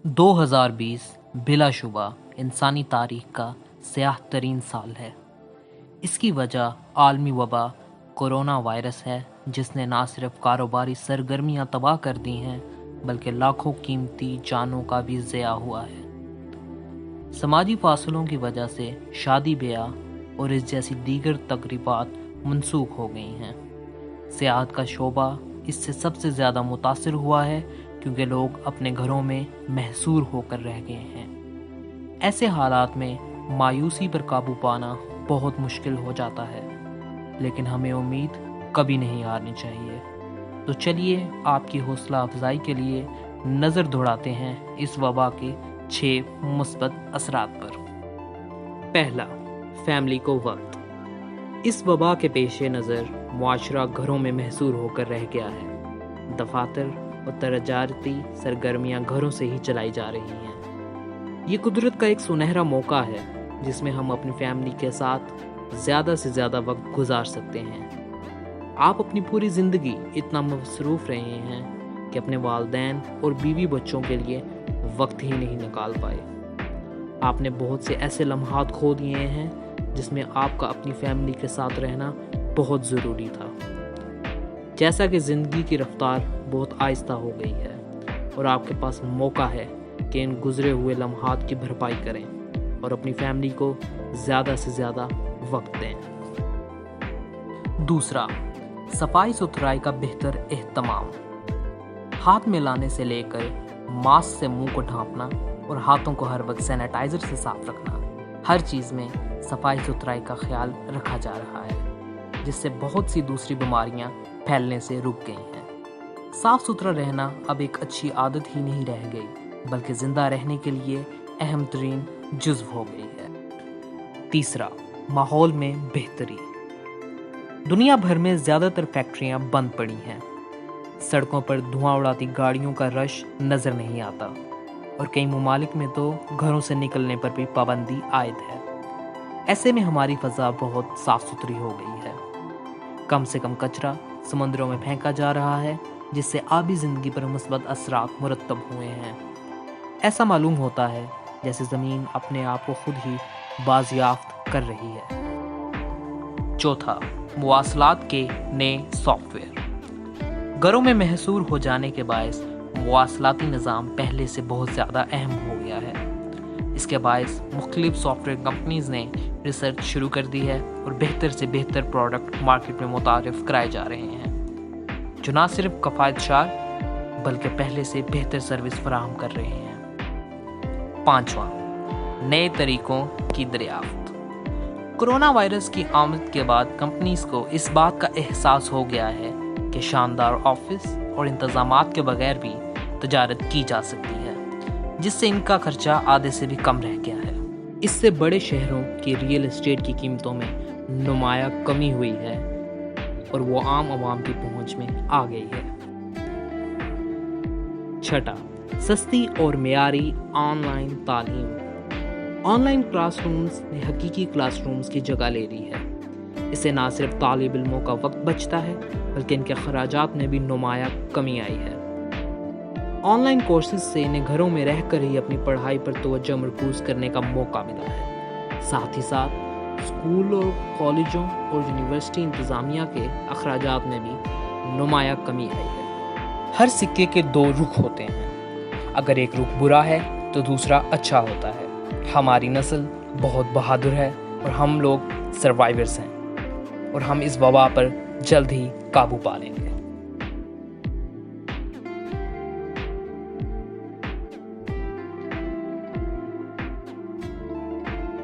2020 बिला शुबा इंसानी तारीख का स्याह तरीन साल है। इसकी वजह आलमी वबा कोरोना वायरस है, जिसने ना सिर्फ कारोबारी सरगर्मियां तबाह कर दी हैं बल्कि लाखों कीमती जानों का भी ज़िया हुआ है। समाजी फासलों की वजह से शादी ब्याह और इस जैसी दीगर तकरीबात मनसूख हो गई हैं। सियाहत का शोबा इससे सबसे ज़्यादा मुतासिर हुआ है, क्योंकि लोग अपने घरों में महसूर होकर रह गए हैं। ऐसे हालात में मायूसी पर काबू पाना बहुत मुश्किल हो जाता है, लेकिन हमें उम्मीद कभी नहीं हारनी चाहिए। तो चलिए आपकी हौसला अफजाई के लिए नज़र दौड़ाते हैं इस वबा के 6 मुस्बत असरात पर। पहला, फैमिली को वक्त। इस वबा के पेश नज़र मुआशरा घरों में महसूर होकर रह गया है। दफातर और तजारती सरगर्मियां घरों से ही चलाई जा रही हैं। ये कुदरत का एक सुनहरा मौका है जिसमें हम अपनी फैमिली के साथ ज़्यादा से ज़्यादा वक्त गुजार सकते हैं। आप अपनी पूरी ज़िंदगी इतना मसरूफ़ रहे हैं कि अपने वालिदैन और बीवी बच्चों के लिए वक्त ही नहीं निकाल पाए। आपने बहुत से ऐसे लम्हात खो दिए हैं जिसमें आपका अपनी फैमिली के साथ रहना बहुत ज़रूरी था। जैसा कि ज़िंदगी की रफ्तार बहुत आहिस्ता हो गई है और आपके पास मौका है कि इन गुजरे हुए लम्हात की भरपाई करें और अपनी फैमिली को ज़्यादा से ज़्यादा वक्त दें। दूसरा, सफाई सुथराई का बेहतर एहतमाम। हाथ मिलाने से लेकर मास्क से मुंह को ढांपना और हाथों को हर वक्त सैनिटाइजर से साफ रखना, हर चीज़ में सफाई सुथराई का ख्याल रखा जा रहा है, जिससे बहुत सी दूसरी बीमारियां फैलने से रुक गई हैं। साफ सुथरा रहना अब एक अच्छी आदत ही नहीं रह गई, बल्कि जिंदा रहने के लिए अहम तरीन जुज़्व हो गई है। तीसरा, माहौल में बेहतरी। दुनिया भर में ज़्यादातर फैक्ट्रियां बंद पड़ी हैं। सड़कों पर धुआं उड़ाती गाड़ियों का रश नज़र नहीं आता और कई ममालिक में तो घरों से निकलने पर भी पाबंदी आयद है। ऐसे में हमारी फ़ज़ा बहुत साफ़ सुथरी हो गई है। कम से कम कचरा समुद्रों में फेंका जा रहा है, जिससे आबी ज़िंदगी पर मुस्बत असरात मुरतब हुए हैं। ऐसा मालूम होता है जैसे ज़मीन अपने आप को खुद ही बाजियाफ्त कर रही है। चौथा, मुवासलात के नए सॉफ्टवेयर। घरों में महसूर हो जाने के बायस मुवासलाती निज़ाम पहले से बहुत ज़्यादा अहम हो गया है। इसके बायस मुख्तलिफ सॉफ्टवेयर कंपनीज़ ने रिसर्च शुरू कर दी है और बेहतर से बेहतर प्रोडक्ट मार्केट में मुतारिफ कराए जा रहे हैं, जो ना सिर्फ किफ़ायतशार बल्कि पहले से बेहतर सर्विस फराहम कर रहे हैं। पांचवा, नए तरीकों की दरियाफ्त। कोरोना वायरस की आमद के बाद कंपनीज को इस बात का एहसास हो गया है कि शानदार ऑफिस और इंतजामात के बगैर भी तजारत की जा सकती है, जिससे इनका खर्चा आधे से भी कम रह गया है। इससे बड़े शहरों की रियल एस्टेट की कीमतों में नुमाया कमी हुई है और वो आम आवाम की पहुंच में आ गई है। छठा, सस्ती और मेयारी ऑनलाइन तालीम। ऑनलाइन क्लासरूम्स ने हकीकी क्लासरूम्स की जगह ले ली है। इससे ना सिर्फ तालिब इल्मों का वक्त बचता है, बल्कि इनके खर्चात में भी नुमाया कमी आई है। ऑनलाइन कोर्सेज से इन्हें घरों में रहकर ही अपनी पढ़ाई पर तवज्जो मरकूज़ करने का मौका मिला है। साथ ही साथ स्कूलों, कॉलेजों और यूनिवर्सिटी इंतज़ामिया के अखराजात में भी नुमाया कमी आई है। हर सिक्के के 2 रुख होते हैं। अगर एक रुख बुरा है तो दूसरा अच्छा होता है। हमारी नस्ल बहुत बहादुर है और हम लोग सर्वाइवर्स हैं, और हम इस वबा पर जल्द ही काबू पा लेंगे।